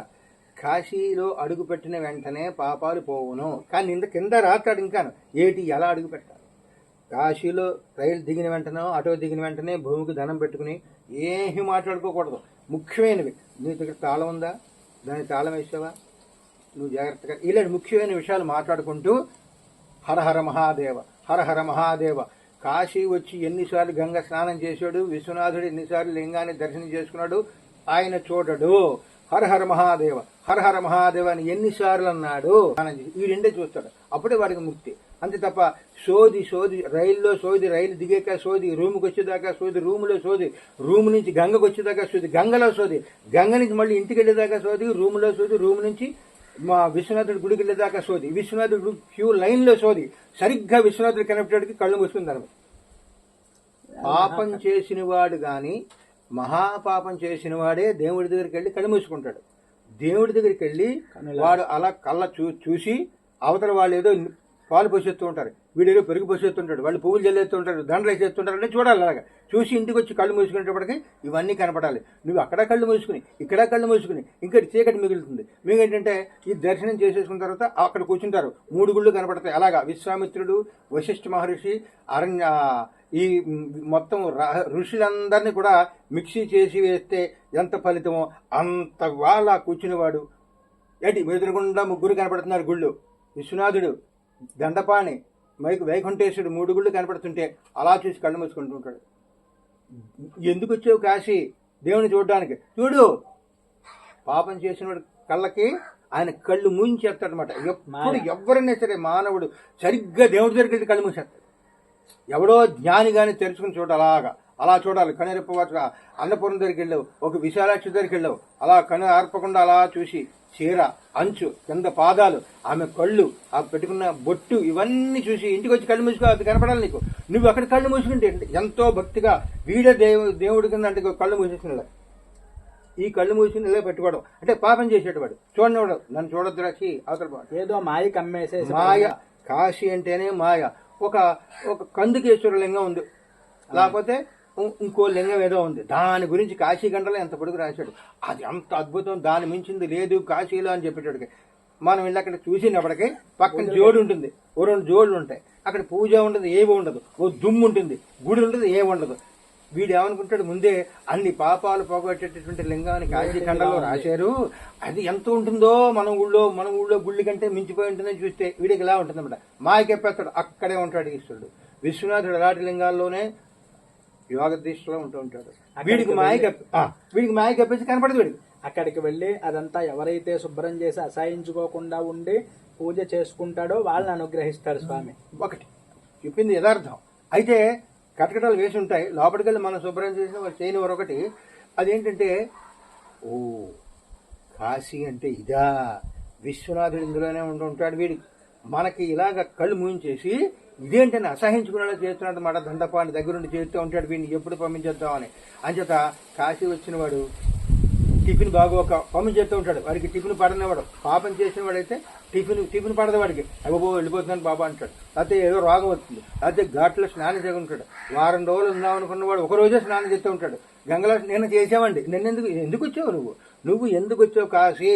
కాశీలో అడుగు పెట్టిన వెంటనే పాపాలు పోవును. కానీ కింద రాస్తాడు ఇంకా ఏటి ఎలా అడుగు పెట్టాలి. కాశీలో రైలు దిగిన వెంటనే, ఆటో దిగిన వెంటనే భూమికి ధనం పెట్టుకుని ఏమీ మాట్లాడుకోకూడదు. ముఖ్యమైనవి. నీ దగ్గర తాళం ఉందా, దానికి తాళం వేసావా, నువ్వు జాగ్రత్తగా ఇలాంటి ముఖ్యమైన విషయాలు మాట్లాడుకుంటూ హరహర మహాదేవ, హరహర మహాదేవ. కాశీ వచ్చి ఎన్నిసార్లు గంగ స్నానం చేశాడు, విశ్వనాథుడు ఎన్నిసార్లు లింగాన్ని దర్శనం చేసుకున్నాడు, ఆయన చూడడు. హరహర మహాదేవ, హరహర మహాదేవ అని ఎన్నిసార్లు అన్నాడు. ఈ రెండే చూస్తాడు, అప్పుడే వాడికి ముక్తి. అంతే తప్ప సోది రైల్లో సోది, రైలు దిగాక సోది, రూమ్కి వచ్చేదాకా సోది, రూములో సోది, రూమ్ నుంచి గంగకు వచ్చేదాకా సోది, గంగలో సోది, గంగ నుంచి మళ్ళీ ఇంటికి వెళ్ళేదాకా సోది, రూములో సోది, రూమ్ నుంచి మా విశ్వనాథుడి గుడికి వెళ్ళేదాకా సోది, విశ్వనాథుడు క్యూ లైన్ లో సోది. సరిగ్గా విశ్వనాథుడు కనెక్టెడ్కి కళ్ళు మూసుకుందాను. పాపం చేసిన వాడు గాని మహాపాపం చేసిన వాడే దేవుడి దగ్గరికి వెళ్ళి కళ్ళు మూసుకుంటాడు. దేవుడి దగ్గరికి వెళ్ళి వాడు అలా కళ్ళ చూసి అవతల వాళ్ళు ఏదో పాలు పోసేస్తూ ఉంటారు, వీడేదో పెరుగు పోసేస్తుంటాడు, వాళ్ళు పువ్వులు జల్లేస్తూ ఉంటారు, దండలు వేసేస్తుంటారు అని చూడాలి. అలాగా చూసి ఇంటికి వచ్చి కళ్ళు మూసుకునేటప్పటికి ఇవన్నీ కనపడాలి. నువ్వు అక్కడ కళ్ళు మూసుకుని, ఇక్కడ కళ్ళు మూసుకుని, ఇంకా చీకటి మిగులుతుంది. మీకేంటంటే ఈ దర్శనం చేసేసుకున్న తర్వాత అక్కడ కూర్చుంటారు, 3 గుళ్ళు కనపడతాయి. అలాగా విశ్వామిత్రుడు, వశిష్ఠ మహర్షి, ఈ మొత్తం ఋషులందరినీ కూడా మిక్సీ చేసి వేస్తే ఎంత ఫలితమో అంత వాళ్ళ కూర్చునేవాడు. ఎదురుగుండా 3 కనపడుతున్నారు గుళ్ళు. విశ్వనాథుడు, దండపాణి, వైకుంఠేశ్వరుడు 3 గుళ్ళు కనపడుతుంటే అలా చూసి కళ్ళు మూసుకుంటూ ఉంటాడు. ఎందుకు వచ్చావు కాశీ దేవుని చూడడానికి? చూడు, పాపం చేసిన కళ్ళకి ఆయన కళ్ళు మూయించేస్తాడనమాట. ఎప్పుడు ఎవరైనా సరే మానవుడు సరిగ్గా దేవుడి దగ్గరికి వెళ్ళి కళ్ళు మూసేస్తాడు. ఎవడో జ్ఞాని గాని తెరుచుకుని చూడాలి. అలా చూడాలి. కనురెప్ప అన్నపూర్ణ దగ్గరికి వెళ్ళావు, ఒక విశాలాక్షి దగ్గరికి వెళ్ళావు, అలా కను ఆర్పకుండా అలా చూసి చీర అంచు, కింద పాదాలు, ఆమె కళ్ళు, ఆ పెట్టుకున్న బొట్టు, ఇవన్నీ చూసి ఇంటికి వచ్చి కళ్ళు మూసుకో, అది కనపడాలి నీకు. నువ్వు అక్కడ కళ్ళు మూసుకుంటే ఎంతో భక్తిగా వీడే దేవుడి కింద అంటే కళ్ళు మూసేసుకునేలా. ఈ కళ్ళు మూసుకుని ఇలా పెట్టుకోవడం అంటే పాపం చేసేటవాడు. చూడనివాడు, నన్ను చూడొద్దు రాసి అవతల ఏదో మాయ కమ్మేసే మాయ. కాశీ అంటేనే మాయ. ఒక కందుకేశ్వర లింగం ఉంది, లేకపోతే ఇంకో లింగం ఏదో ఉంది, దాని గురించి కాశీఖండంలో ఎంత పొడుగు రాశాడు. అది అంత అద్భుతం, దాని మించింది లేదు కాశీలో అని చెప్పేటోడికి. మనం వెళ్ళి అక్కడ చూసినప్పటికీ పక్కన జోడు ఉంటుంది, ఓ 2 జోడులు ఉంటాయి. అక్కడ పూజ ఉండదు, ఏమి ఉండదు, ఓ దుమ్ము ఉంటుంది, గుడి ఉండదు, ఏమి ఉండదు. వీడు ఏమనుకుంటాడు, ముందే అన్ని పాపాలు పోగొట్టేటటువంటి లింగాన్ని కాశీఖండంలో రాశారు, అది ఎంత ఉంటుందో మన ఊళ్ళో గుళ్ళి కంటే మించిపోయి ఉంటుందని చూస్తే వీడికి ఇలా ఉంటుంది అన్నమాట. మాయకెప్పేస్తాడు, అక్కడే ఉంటాడు ఈశ్వరుడు. విశ్వనాథుడు అలాంటి లింగాల్లోనే యోగ దీక్షలో ఉంటూ ఉంటాడు. వీడికి మాయ కప్పేసి కనపడదు. వీడికి అక్కడికి వెళ్ళి అదంతా ఎవరైతే శుభ్రం చేసి అసహించుకోకుండా ఉండి పూజ చేసుకుంటాడో వాళ్ళని అనుగ్రహిస్తాడు స్వామి. ఒకటి చెప్పింది యథార్థం. అయితే కటకటాలు వేసి ఉంటాయి, లోపలికి వెళ్ళి మనం శుభ్రం చేసిన వాళ్ళు చేయని మరొకటి. అదేంటంటే, ఓ కాశీ అంటే ఇదా, విశ్వనాథుడు ఇందులోనే ఉంటుంటాడు. వీడికి మనకి ఇలాగ కళ్ళు మూయించేసి ఇదేంటని అసహించుకునేలా చేస్తున్నాడు మాట. దండపాన్ని దగ్గరుండి చేస్తూ ఉంటాడు, వీడిని ఎప్పుడు పంపించేద్దామని. అంచేత కాశీ వచ్చిన వాడు టిఫిన్ బాగోక పంపించేస్తూ ఉంటాడు. వాడికి టిఫిన్ పడనివాడు. పాపం చేసిన వాడైతే టిఫిన్ పడదు వాడికి. అయ్యో వెళ్ళిపోతున్నాను బాబా అంటాడు. లేకపోతే ఏదో రోగం వస్తుంది, లేకపోతే ఘాట్లో స్నానం చేయకుంటాడు. వారం రోజులు ఉందాం అనుకున్నవాడు 1 రోజే స్నానం చేస్తూ ఉంటాడు. గంగలో నేను చేసామండి, ఎందుకు వచ్చావు నువ్వు ఎందుకు వచ్చావు కాశీ?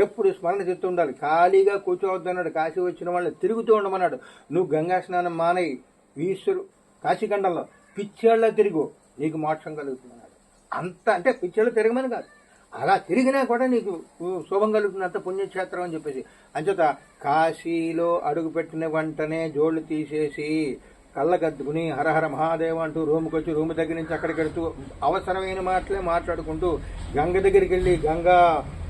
ఎప్పుడు స్మరణ చేస్తూ ఉండాలి, ఖాళీగా కూర్చోవద్దన్నాడు. కాశీ వచ్చిన వాళ్ళని తిరుగుతూ ఉండమన్నాడు. నువ్వు గంగా స్నానం మానయి, ఈశ్వరు కాశీఖండంలో పిచ్చేళ్ల తిరుగు, నీకు మోక్షం కలుగుతుందన్నాడు. అంత అంటే పిచ్చేళ్ళు తిరగమని కాదు, అలా తిరిగినా కూడా నీకు శుభం కలుగుతుంది, అంత పుణ్యక్షేత్రం అని చెప్పేసి. అంచేత కాశీలో అడుగుపెట్టిన వెంటనే జోళ్లు తీసేసి కళ్ళగద్దుకుని హరహర మహాదేవ అంటూ రూముకి వచ్చి రూము దగ్గర నుంచి అక్కడికి వెళుతూ అవసరమైన మాటలే మాట్లాడుకుంటూ గంగ దగ్గరికి వెళ్ళి, గంగా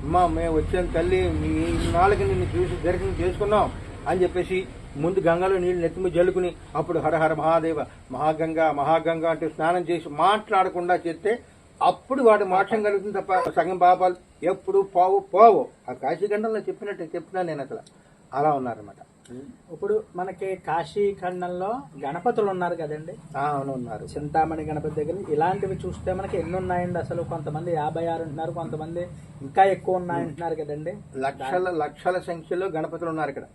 అమ్మ మేము వచ్చాను తల్లి, నీ నాలుగు నిన్ను చూసి దర్శనం చేసుకున్నాం అని చెప్పేసి ముందు గంగలో నీళ్లు నెత్తిమి జల్లుకుని అప్పుడు హరహర మహాదేవ మహాగంగ అంటూ స్నానం చేసి మాట్లాడకుండా చేస్తే అప్పుడు వాడు మోక్షం కలుగుతుంది. తప్ప సగం పాపాలు ఎప్పుడు పోవు. ఆ కాశీఖండంలో చెప్పినట్టు చెప్తున్నాను నేను. అసలు అలా ఉన్నారన్నమాట. ఇప్పుడు మనకి కాశీ ఖండంలో గణపతులు ఉన్నారు కదండి, అవును ఉన్నారు. చింతామణి గణపతి దగ్గర ఇలాంటివి చూస్తే మనకి ఎన్ని ఉన్నాయండి అసలు? కొంతమంది 56 అంటున్నారు, కొంతమంది ఇంకా ఎక్కువ ఉన్నాయంటున్నారు కదండి. లక్షల సంఖ్యలో గణపతులు ఉన్నారు ఇక్కడ,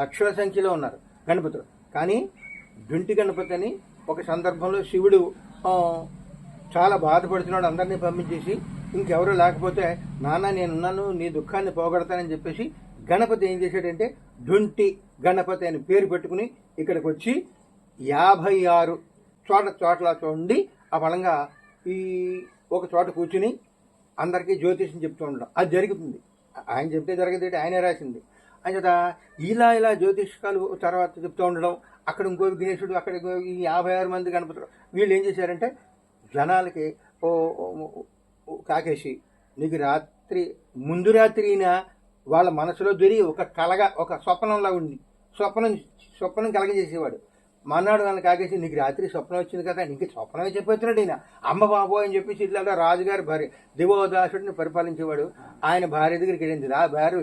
లక్షల సంఖ్యలో ఉన్నారు గణపతులు. కానీ దుంటి గణపతి అని ఒక సందర్భంలో శివుడు చాలా బాధపడుతున్నాడు, అందరినీ పంపించేసి ఇంకెవరూ లేకపోతే నాన్న నేనున్నాను నీ దుఃఖాన్ని పోగొడతానని చెప్పేసి గణపతి ఏం చేశాడంటే దుంటి గణపతి అని పేరు పెట్టుకుని ఇక్కడికి వచ్చి 56 చోట్ల ఉండి ఆ ఫలంగా ఈ ఒక చోట కూర్చుని అందరికీ జ్యోతిషం చెప్తూ ఉండడం అది జరుగుతుంది. ఆయన చెప్తే జరగదు, ఆయనే రాసింది. అంచేత ఇలా జ్యోతిష్కాలు తర్వాత చెప్తూ ఉండడం, అక్కడ ఇంకో విఘ్నేశుడు, అక్కడ ఈ 56 మంది గణపతులు. వీళ్ళు ఏం చేశారంటే జనాలకి కాకేసి నీకు ముందు రాత్రి వాళ్ళ మనసులో దొరి ఒక కలగా ఒక స్వప్నంలా ఉంది, స్వప్నం కలగజేసేవాడు. మన్నాడు నన్ను కాకేసి నీకు రాత్రి స్వప్నం వచ్చింది కదా, నీకు స్వప్నమే చెప్పేస్తున్నాడు ఈయన. అమ్మ బాబో అని చెప్పేసి ఇట్లా రాజుగారి భార్య దివోదాసుడిని పరిపాలించేవాడు, ఆయన భార్య దగ్గరికి వెళ్ళింది. ఆ భార్య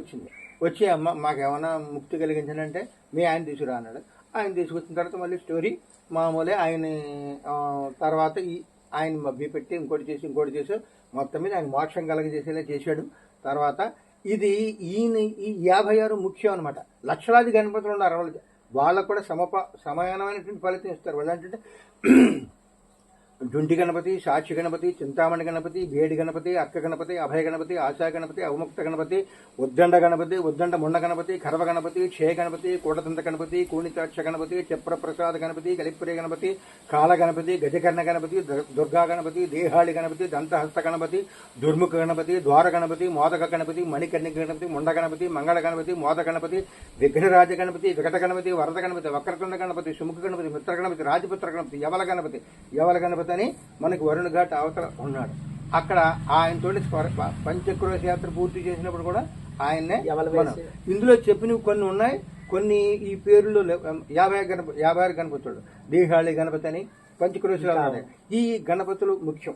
వచ్చి అమ్మ మాకేమైనా ముక్తి కలిగించానంటే మీ ఆయన తీసుకురా అన్నాడు. ఆయన తీసుకొచ్చిన తర్వాత మళ్ళీ స్టోరీ మామూలే. ఆయన తర్వాత ఆయన మభ్య పెట్టి ఇంకోటి చేసి మొత్తం మీద ఆయన మోక్షం కలగజేసేలా చేశాడు. తర్వాత ఇది ఈయన ఈ 56 ముఖ్యం అనమాట. లక్షలాది గణపతులు ఉన్నారు, వాళ్ళకు కూడా సమానమైనటువంటి ఫలితం ఇస్తారు. వాళ్ళు ఏంటంటే డుంటి గణపతి, సాక్షి గణపతి, చింతామణి గణపతి, భేడి గణపతి, అర్క గణపతి, అభయ గణపతి, ఆశా గణపతి, అవముక్త గణపతి, ఉద్దండ గణపతి, ఉద్దండ ముండ గణపతి, ఖర్వ గణపతి, క్షయ గణపతి, కూటదంత గణపతి, కూణితాక్ష గణపతి, చప్రప్రసాద గణపతి, కలిప్రియ గణపతి, కాల గణపతి, గజకర్ణ గణపతి, దుర్గా గణపతి, దేహాళి గణపతి, దంతహస్త గణపతి, దుర్ముఖ గణపతి, ద్వార గణపతి, మోదక గణపతి, మణికర్ణిక గణపతి, ముండ గణపతి, మంగళ గణపతి, మోద గణపతి, విఘ్నరాజ గణపతి, వికట గణపతి, వరద గణపతి, వక్రతుండ గణపతి, సుముఖ గణపతి, మిత్ర గణపతి, రాజపుత్ర గణపతి, యవల గణపతి అని మనకి వరుణ ఘాట్ అవతల ఉన్నాడు. అక్కడ ఆయనతో పంచక్రోశ యాత్ర పూర్తి చేసినప్పుడు కూడా ఆయన్నే ఇందులో చెప్పినవి కొన్ని ఉన్నాయి. కొన్ని ఈ పేర్లు 56 గణపతులు, దేహాళి గణపతి అని పంచక్రోశలు ఉన్నాయి. ఈ గణపతులు ముఖ్యం.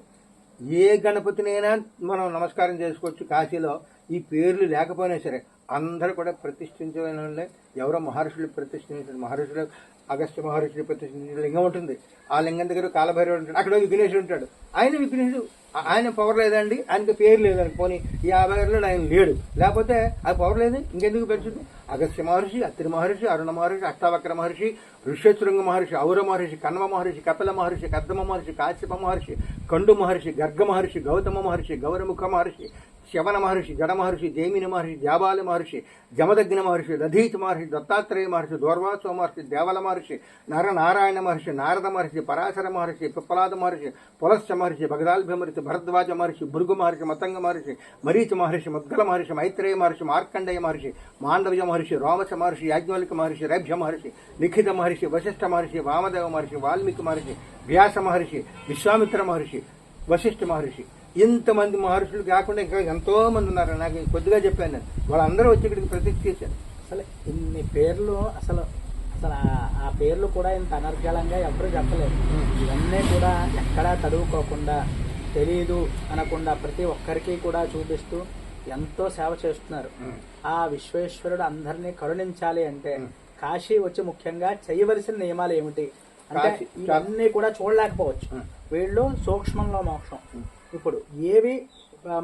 ఏ గణపతినైనా మనం నమస్కారం చేసుకోవచ్చు. కాశీలో ఈ పేర్లు లేకపోయినా సరే అందరూ కూడా ప్రతిష్ఠించిన వాళ్ళే. ఎవరో మహర్షులు ప్రతిష్ఠించారు, మహర్షులు అగస్త్య మహర్షులు ప్రతిష్ఠించిన లింగం ఉంటుంది. ఆ లింగం దగ్గర కాలభైరవుడు ఉంటాడు, అక్కడ విఘ్నేశుడు ఉంటాడు. విఘ్నేశుడు ఆయన పవర్ లేదండి, ఆయనకి పేరు లేదండి. పోనీ ఈ 56లో ఆయన లేడు, లేకపోతే ఆ పవర్ లేదు, ఇంకెందుకు పెంచుతుంది? అగస్త్య మహర్షి, అత్రి మహర్షి, అరుణ మహర్షి, అష్టావక్ర మహర్షి, ఋష్యశృంగ మహర్షి, ఔర మహర్షి, కన్వ మహర్షి, కపిల మహర్షి, కర్దమ మహర్షి, కాశ్యప మహర్షి, కండు మహర్షి, గర్గ మహర్షి, గౌతమ మహర్షి, గౌరముఖ మహర్షి, శవన మహర్షి, జడ మహర్షి, జైమిని మహర్షి, జాబాలి మహర్షి, జమదగ్న మహర్షి, దధీచ మహర్షి, దత్తాత్రేయ మహర్షి, దూర్వాసో మహర్షి, దేవల మహర్షి, నారాయణ మహర్షి, నారద మహర్షి, పరాశర మహర్షి, పిప్పలాద మహర్షి, పులశ్చ మహర్షి, భగదాల్భ్య మహర్షి, భరద్వాజ మహర్షి, భృగు మహర్షి, మతంగ మహర్షి, మరీచ మహర్షి, ముద్గల మహర్షి, మైత్రేయ మహర్షి, మార్కండేయ మహర్షి, మాండవ్య మహర్షి, రోమస మహర్షి, యాజ్ఞవల్క మహర్షి, రైభ్య మహర్షి, లిఖిత మహర్షి, వశిష్ఠ మహర్షి, వామదేవ మహర్షి, వాల్మీకి మహర్షి, వ్యాస మహర్షి, విశ్వామిత్ర మహర్షి, వశిష్ఠ మహర్షి. ఇంతమంది మహర్షులు కాకుండా ఇంకా ఎంతో మంది ఉన్నారు. నాకు కొద్దిగా చెప్పాను నేను. వాళ్ళందరూ వచ్చి ఇక్కడికి ప్రతిష్ఠ చేశారు. అసలు ఇన్ని పేర్లు అసలు ఆ పేర్లు కూడా ఇంత అనర్గళంగా ఎవరు చెప్పలేదు. ఇవన్నీ కూడా ఎక్కడా చదువుకోకుండా తెలీదు అనకుండా ప్రతి ఒక్కరికి కూడా చూపిస్తూ ఎంతో సేవ చేస్తున్నారు. ఆ విశ్వేశ్వరుడు అందరినీ కరుణించాలి అంటే కాశీ వచ్చి ముఖ్యంగా చేయవలసిన నియమాలు ఏమిటి అంటే ఇవన్నీ కూడా చూడలేకపోవచ్చు. వీళ్ళు సూక్ష్మంలో మోక్షం. ఇప్పుడు ఏవి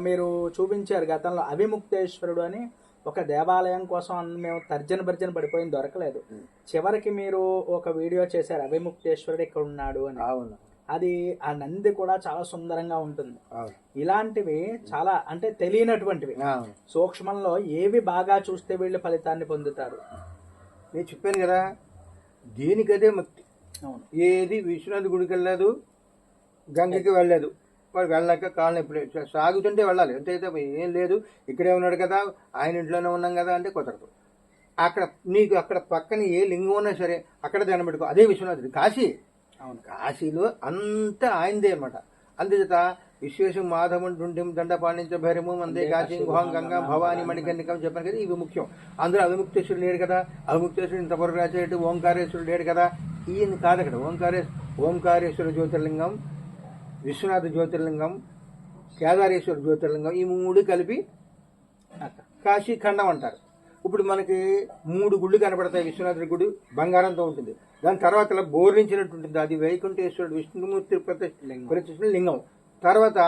మీరు చూపించారు గతంలో అవిముక్తేశ్వరుడు అని ఒక దేవాలయం కోసం మేము తర్జన పడిపోయింది, దొరకలేదు. చివరికి మీరు ఒక వీడియో చేశారు, అవిముక్తేశ్వరుడు ఇక్కడ ఉన్నాడు అని. అది ఆ నంది కూడా చాలా సుందరంగా ఉంటుంది. ఇలాంటివి చాలా అంటే తెలియనటువంటివి. సూక్ష్మంలో ఏవి బాగా చూస్తే వీళ్ళు ఫలితాన్ని పొందుతారు? నేను చెప్పాను కదా, దీనికదే ముక్తి. ఏది విశ్వనాథ్ గుడికి వెళ్ళలేదు, గంగకి వెళ్ళలేదు, వాడు వెళ్ళాక కాళ్ళని ఎప్పుడు సాగుతుంటే వెళ్ళాలి. ఎంతైతే ఏం లేదు, ఇక్కడే ఉన్నాడు కదా, ఆయన ఇంట్లోనే ఉన్నాం కదా అంటే కుదరదు. అక్కడ నీకు అక్కడ పక్కన ఏ లింగం ఉన్నా సరే అక్కడ దండం పెట్టుకో. అదే విశ్వనాథుడు. కాశీ, అవును, కాశీలో అంతా ఆయనదే అనమాట. అందుచేత విశ్వేశం మాధవం డుండిం దండ పాండించ భైరము వందే కాశీ గుహాం గంగా భవాని మణికర్ణికం చెప్పాను కదా. ఇవి ముఖ్యం. అందులో అవిముక్తేశ్వరుడు లేడు కదా, అవిముక్తేశ్వరుడు ఇంతవరకు రాసేటు ఓంకారేశ్వరుడు లేడు కదా. ఈయన కాదు అక్కడ. ఓంకారేశ్వర జ్యోతిర్లింగం, విశ్వనాథ జ్యోతిర్లింగం, కేదారేశ్వర జ్యోతిర్లింగం, ఈ మూడు కలిపి కాశీ ఖండం అంటారు. ఇప్పుడు మనకి 3 గుళ్ళు కనపడతాయి. విశ్వనాథుడి గుడి బంగారంతో ఉంటుంది. దాని తర్వాత ఇలా బోర్లించినట్టు ఉంటుంది. అది వైకుంఠేశ్వరుడు విష్ణుమూర్తి ప్రతిష్ఠ లింగం. తర్వాత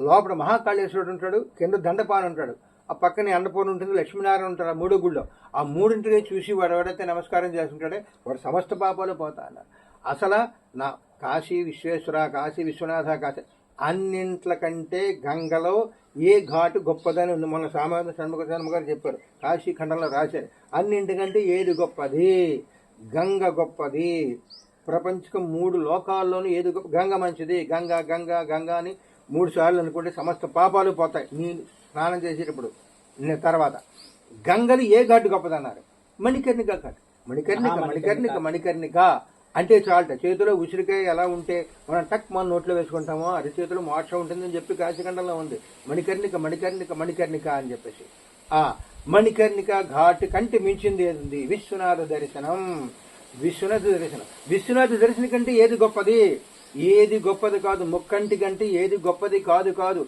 లోపల మహాకాళేశ్వరుడు ఉంటాడు, కింద దండపాన్ ఉంటాడు, ఆ పక్కనే అన్నపూర్ణ ఉంటుంది, లక్ష్మీనారాయణ ఉంటాడు. ఆ 3 గుళ్ళో ఆ 3 చూసి వాడు ఎవడైతే నమస్కారం చేసుకుంటాడే వాడు సమస్త పాపాలు పోతా అన్నారు. అసలు నా కాశీ విశ్వేశ్వర, కాశీ విశ్వనాథ, కాశీ అన్నింట్ల కంటే గంగలో ఏ ఘాటు గొప్పదని ఉంది. మొన్న సామాన్య షణ్ముఖ శర్మ గారు చెప్పారు, కాశీ ఖండంలో రాశారు. అన్నింటికంటే ఏది గొప్పది? గంగ గొప్పది. ప్రపంచకం 3 లోకాల్లోనూ ఏది గొప్ప? గంగ మంచిది. గంగ గంగ గంగ అని 3 సార్లు అనుకుంటే సమస్త పాపాలు పోతాయి నీ స్నానం చేసేటప్పుడు. తర్వాత గంగలు ఏ ఘాటు గొప్పదన్నారు? మణికర్ణిక ఘాటు. మణికర్ణిక మణికర్ణిక మణికర్ణిక అంటే చాలట. చేతిలో ఉసిరికాయ ఎలా ఉంటే మనం టక్ మన నోట్లో వేసుకుంటామో అరిచేతిలో మోక్షం ఉంటుందని చెప్పి కాశీఖండంలో ఉంది. మణికర్ణిక మణికర్ణిక మణికర్ణిక అని చెప్పేసి ఆ మణికర్ణిక ఘాట్ కంటే మించింది ఏది ఉంది? విశ్వనాథ దర్శనం. విశ్వనాథ దర్శనం. విశ్వనాథ దర్శనం కంటే ఏది గొప్పది? ఏది గొప్పది కాదు. ముక్కంటి కంటే ఏది గొప్పది కాదు. కాదు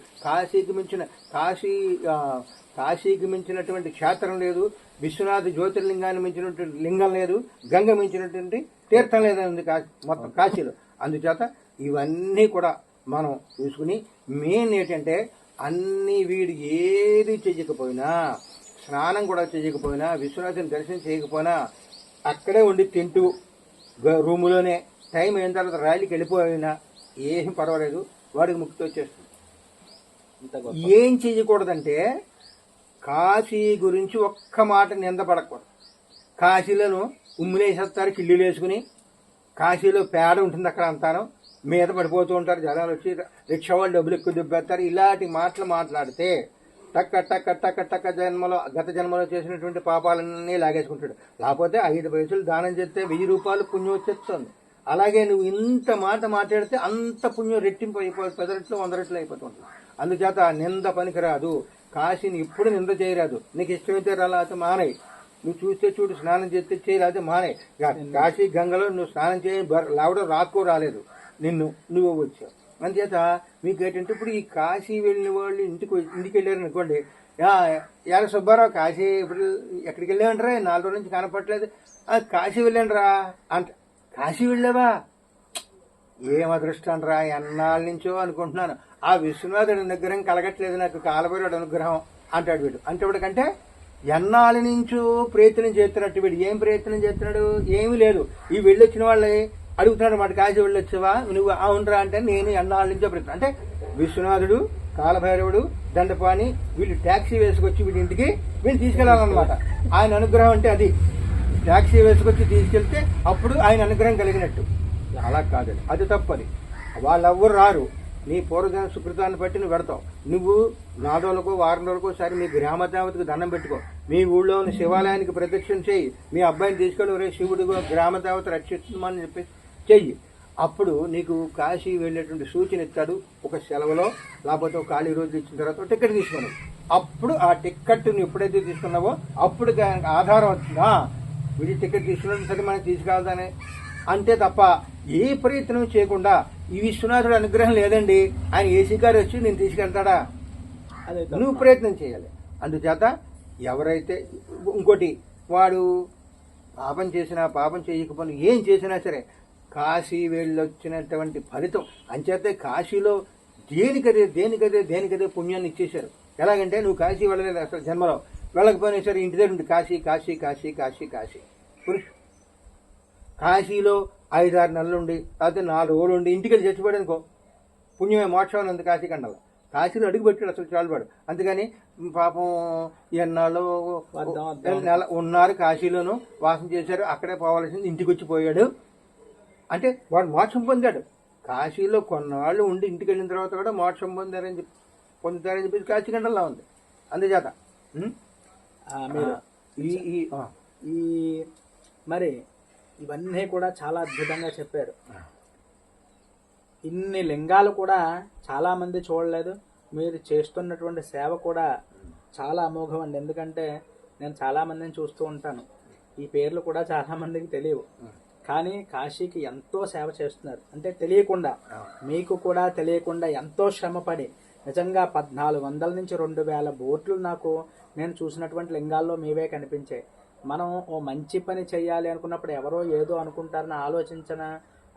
కాశీకి మించినటువంటి క్షేత్రం లేదు. విశ్వనాథ జ్యోతిర్లింగాన్ని మించినటువంటి లింగం లేదు. గంగ మించినటువంటి తీర్థం లేదని మొత్తం కాశీలో. అందుచేత ఇవన్నీ కూడా మనం చూసుకుని మెయిన్ ఏంటంటే అన్ని వీడు ఏది చేయకపోయినా, స్నానం కూడా చేయకపోయినా, విశ్వనాథుని దర్శనం చేయకపోయినా అక్కడే ఉండి తింటూ రూములోనే టైం అయిన తర్వాత ర్యాలీకి వెళ్ళిపోయినా ఏం పర్వాలేదు, వాడికి ముక్తి వచ్చేస్తుంది. ఏం చేయకూడదంటే కాశీ గురించి ఒక్క మాట నిందపడకూడదు. కాశీలోను ఉమ్ములేసేస్తారు కిళ్ళీలు వేసుకుని. కాశీలో పేడ ఉంటుంది అక్కడ అంతాను, మీద పడిపోతూ ఉంటారు జనాలు వచ్చి, రిక్షా వాళ్ళు డబ్బులు ఎక్కువ దుబ్బేస్తారు. ఇలాంటి మాటలు మాట్లాడితే టక్క టక్క టక్క టక్క గత జన్మలో చేసినటువంటి పాపాలన్నీ లాగేసుకుంటాడు. లేకపోతే 5 పైసలు దానం చేస్తే 1000 రూపాయలు పుణ్యం వచ్చేస్తుంది. అలాగే నువ్వు ఇంత మాట మాట్లాడితే అంత పుణ్యం రెట్టింపు అయిపోతుంది, 10 రెట్లు 100 రెట్లు అయిపోతుంది. అందుచేత నింద పనికిరాదు. కాశీని ఎప్పుడు నింద చేయరాదు. నీకు ఇష్టమైతే రాలేకపోతే మానేయి. నువ్వు చూస్తే చూడు, స్నానం చేస్తే చేయలేకపోతే మానేయి. కాశీ గంగలో నువ్వు స్నానం చేయ లేవడం రాలేదు, నువ్వు వచ్చావు. అందుచేత మీకు ఏంటంటే ఇప్పుడు ఈ కాశీ వెళ్ళిన వాళ్ళు ఇంటికి వెళ్ళారు అనుకోండి, యార సుబ్బారావు కాశీ ఇప్పుడు ఎక్కడికి వెళ్ళామంటారా? 4 రోజుల నుంచి కనపట్లేదు. కాశీ వెళ్ళాండ్రా అంట. కాశీ వెళ్ళావా? ఏం అదృష్టం రా, ఎన్నాళ్ళ నుంచో అనుకుంటున్నాను. ఆ విశ్వనాథుడి అనుగ్రహం కలగట్లేదు నాకు, కాలభైరవుడి అనుగ్రహం అంటాడు వీడు. అంటే వాడికంటే ఎన్నాళ్ళ నుంచో ప్రయత్నం చేస్తున్నట్టు. వీడు ఏం ప్రయత్నం చేస్తున్నాడు? ఏమీ లేదు. ఈ వెళ్ళొచ్చిన వాళ్ళే అడుగుతున్నాడు మాట, కాశీ వెళ్ళొచ్చావా నువ్వు? అవునరా అంటే నేను ఎన్నాళ్ళ నుంచో ప్రయత్నం. అంటే విశ్వనాథుడు, కాలభైరవుడు, దండపాణి వీళ్ళు ట్యాక్సీ వేసుకొచ్చి వీడి ఇంటికి వీళ్ళు తీసుకెళ్లాలన్నమాట. ఆయన అనుగ్రహం అంటే అది. ట్యాక్సీ వేసుకొచ్చి తీసుకెళ్తే అప్పుడు ఆయన అనుగ్రహం కలిగినట్టు. అలా కాదు, అది తప్పది. వాళ్ళెవ్వరు రారు. నీ పూర్వజన సుకృతాన్ని బట్టి నువ్వు పెడతావు. నువ్వు 4 రోజులకో 6 రోజులకో ఒకసారి మీ గ్రామ దేవతకు దండం పెట్టుకో. మీ ఊళ్ళో ఉన్న శివాలయానికి ప్రదక్షిణ చెయ్యి. మీ అబ్బాయిని తీసుకెళ్ళి ఒరే శివుడు గ్రామ దేవత రక్షిస్తుందని చెప్పి చెయ్యి. అప్పుడు నీకు కాశీ వెళ్ళేటువంటి సూచన ఇస్తాడు. ఒక సెలవులో లేకపోతే ఒక ఖాళీ రోజు ఇచ్చిన తర్వాత టికెట్ తీసుకున్నావు. అప్పుడు ఆ టికెట్ నువ్వు ఎప్పుడైతే తీసుకున్నావో అప్పుడు ఆధారం వచ్చిందా వీడి టికెట్ తీసుకున్నట్టు సరే మనకి తీసుకెళ్తానే. అంతే తప్ప ఏ ప్రయత్నం చేయకుండా ఈ విశ్వనాథుడు అనుగ్రహం లేదండి, ఆయన ఏసీ కారు వచ్చి నేను తీసుకెళ్తాడా? నువ్వు ప్రయత్నం చేయాలి. అందుచేత ఎవరైతే ఇంకోటి వాడు పాపం చేసినా పాపం చేయకపోయినా ఏం చేసినా సరే కాశీ వెళ్ళొచ్చినటువంటి ఫలితం. అంచేతే కాశీలో దేనికదే పుణ్యాన్ని ఇచ్చేశారు. ఎలాగంటే నువ్వు కాశీ వెళ్ళలేదు అసలు జన్మలో, వెళ్ళకపోయినా సరే ఇంటి దగ్గర ఉండి కాశీ కాశీ కాశీ కాశీ కాశీ పురుషు. కాశీలో 5-6 నెలలు ఉండి లేకపోతే 4 రోజులు ఉండి ఇంటికి వెళ్ళి చచ్చిపోయాడు అనుకో, పుణ్యమే మోక్షం ఉంది కాశీ ఖండంలో. కాశీలో అడుగు పెట్టాడు అసలు చాలువాడు. అందుకని పాపం ఎన్నాళ్ళు నెల ఉన్నారు కాశీలోను, వాసం చేశారు, అక్కడే పోవాల్సింది ఇంటికి వచ్చి పోయాడు. అంటే వాడు మోక్షం పొందాడు. కాశీలో కొన్నాళ్ళు ఉండి ఇంటికి వెళ్ళిన తర్వాత కూడా మోక్షం పొందుతారని చెప్పి కాశీ ఖండంలో ఉంది. అందుచేత మరి ఇవన్నీ కూడా చాలా అద్భుతంగా చెప్పారు. ఇన్ని లింగాలు కూడా చాలా మంది చూడలేదు. మీరు చేస్తున్నటువంటి సేవ కూడా చాలా అమోఘం అండి. ఎందుకంటే నేను చాలా మందిని చూస్తూ ఉంటాను, ఈ పేర్లు కూడా చాలా మందికి తెలియవు, కానీ కాశీకి ఎంతో సేవ చేస్తున్నారు. అంటే తెలియకుండా, మీకు కూడా తెలియకుండా ఎంతో శ్రమపడి నిజంగా 1400 నుంచి 2000 బోర్డులు నాకు నేను చూసినటువంటి లింగాల్లో మీవే కనిపించాయి. మనం ఓ మంచి పని చేయాలి అనుకున్నప్పుడు ఎవరో ఏదో అనుకుంటారని ఆలోచించిన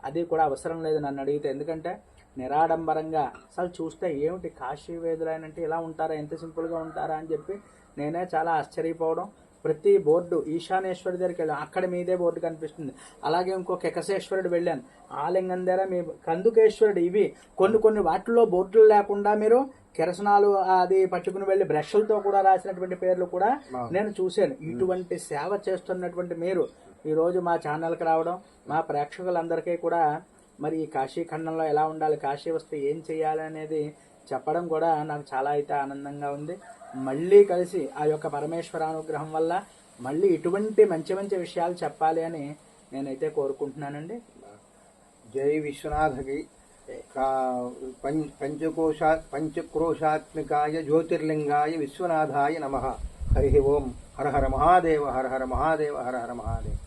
అది కూడా అవసరం లేదు నన్ను అడిగితే. ఎందుకంటే నిరాడంబరంగా అసలు చూస్తే ఏమిటి కాశీ వేదులైనంటే ఇలా ఉంటారా, ఎంత సింపుల్గా ఉంటారా అని చెప్పి నేనే చాలా ఆశ్చర్యపోవడం. ప్రతి బోర్డు ఈశానేశ్వరి దగ్గరికి వెళ్ళాను, అక్కడ మీదే బోర్డు కనిపిస్తుంది. అలాగే ఇంకో కెకసేశ్వరుడు వెళ్ళాను, ఆ లింగం దగ్గర మీ కందుకేశ్వరుడు. ఇవి కొన్ని వాటిల్లో బోర్డులు లేకుండా మీరు కిరసనాలు అది పట్టుకుని వెళ్ళి బ్రష్లతో కూడా రాసినటువంటి పేర్లు కూడా నేను చూశాను. ఇటువంటి సేవ చేస్తున్నటువంటి మీరు ఈరోజు మా ఛానల్కి రావడం, మా ప్రేక్షకులందరికీ కూడా మరి ఈ కాశీఖండంలో ఎలా ఉండాలి, కాశీ వస్తే ఏం చేయాలి అనేది చెప్పడం కూడా నాకు చాలా అయితే ఆనందంగా ఉంది. మళ్ళీ కలిసి ఆ యొక్క పరమేశ్వర అనుగ్రహం వల్ల మళ్ళీ ఇటువంటి మంచి మంచి విషయాలు చెప్పాలి అని నేనైతే కోరుకుంటున్నానండి. జై విశ్వనాథకి. పంచక్రోశాత్మికాయ జ్యోతిర్లింగాయ విశ్వనాథాయ నమః. హరి ఓం. హర హర మహాదేవ, హర హర మహాదేవ, హర హర మహాదేవ.